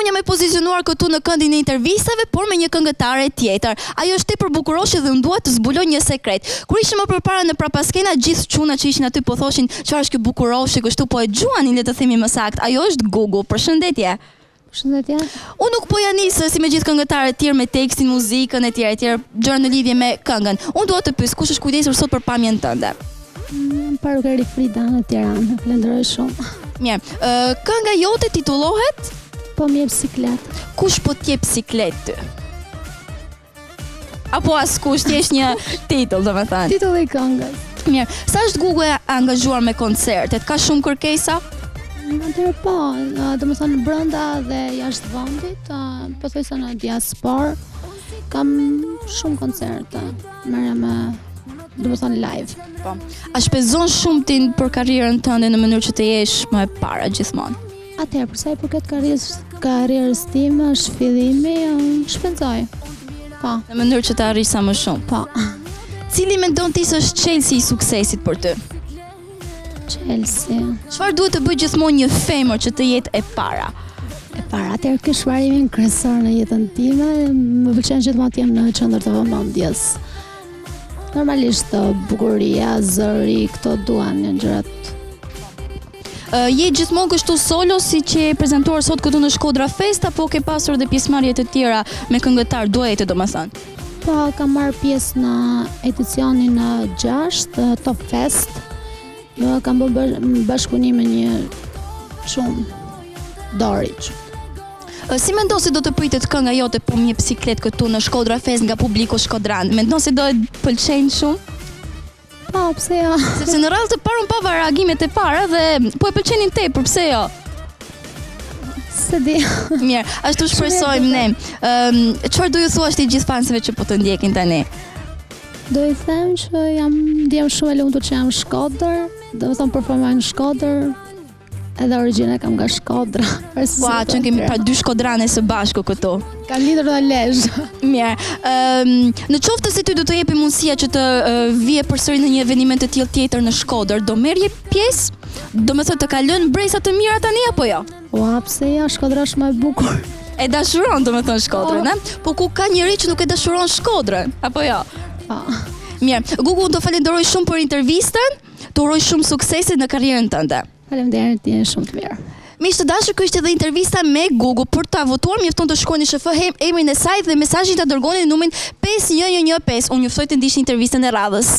jam e pozicionuar këtu në këndin e intervistave, por me një këngëtare tjetër. Ajo është tepër bukuroshe dhe unë dua të zbuloj një sekret. Kur ishim më përpara në prapaskena, gjithë çuna që ishin aty po thoshin çfarë është ky bukuroshe, kështu po e gjuanin, le të themi më saktë. Ajo është Gugu. Përshëndetje. Përshëndetje. Unë nuk po ja nis si me gjithë këngëtarët tjerë me tekstin, muzikën e tjerë gjëra në lidhje me këngën. Unë dua të pyes kush është kujdesur sot për pamjen tënde. Parukeri Frida në Tiranë. Falenderoj shumë. Mirë, kënga jote titullohet Po më jep siklet. Kush po t'jep siklet ty? Apo askush, t'jesh një titull, domethënë. Titulli i këngës. Mirë, sa është Gugu e angazhuar me koncertet? Ka shumë kërkesa? Atëherë po, domethënë brenda dhe jashtë vendit, pothuajse në diaspor, kam shumë koncerte. Merrem domethënë live. Po. A shpenzon shumë ti për karrierën tënde në mënyrë që të jesh më e para gjithmonë? Atëherë, për sa i përket karrierës time, është fillimi, shpenzoj. Po. Në mënyrë që të arrish sa më shumë. Po. Cili mendon ti se është çelësi i suksesit për ty? Chelsea. Çfarë duhet të bëj gjithmonë një femër që të jetë e para? E para, atëherë ky shparimin kryesor në jetën time, më pëlqen gjithmonë të jem në qendër të vëmendjes. Normalisht bukuria, zëri, këto duan janë gjërat. Je gjithmonë kështu solo si që e prezantuar sot këtu në Shkodra Fest, apo ke pasur dhe pjesëmarrje të tjera me këngëtar duete domethënë? Po, kam marrë pjesë në edicionin 6 Top Fest. Kam bërë bashkëpunim me një shumë Doriç. Si mendon se do të pritet kënga jote Po më jep siklet këtu në Shkodra Fest nga publiku shkodran? Mendon se do të pëlqejnë shumë? Po, pse jo? Sepse në radhë të parë unë pava reagimet e para dhe po e pëlqenin tepër, pse jo? Se di. Mirë, ashtu shpresojmë ne. Çfarë do ju thuash ti gjithë fansëve që po të ndjekin tani? Do i them që ndjem shumë e lumtur që jam Shkodër, do të them performoj në Shkodër. Edhe origjina kam nga Shkodra. Ua, që kemi pra dy shkodrane së bashku këtu. Kam lidhur dhe Lezhë. Mirë. Në qoftë se ty do të jepi mundësia që të vije përsëri në një eveniment të tillë tjetër në Shkodër, do merrje pjesë? Do më thotë të kalon bresa të mira tani apo jo? Ua, pse ja, Shkodra është më e bukur. E dashuron domethënë Shkodrën, a? Po ku ka njëri që nuk e dashuron Shkodrën, apo jo? Po. Mirë, Gugu, unë të falenderoj shumë për intervistën, të uroj shumë suksese në karrierën tënde. Faleminderit, jeni shumë të mirë. Miq të dashur, kjo ishte edhe intervista me Gugu. Për ta votuar, mjafton të shkruani SHF emrin e saj dhe mesazhin ta dërgoni në numrin 5115. Unë juftoj të ndiqni intervistën e radhës.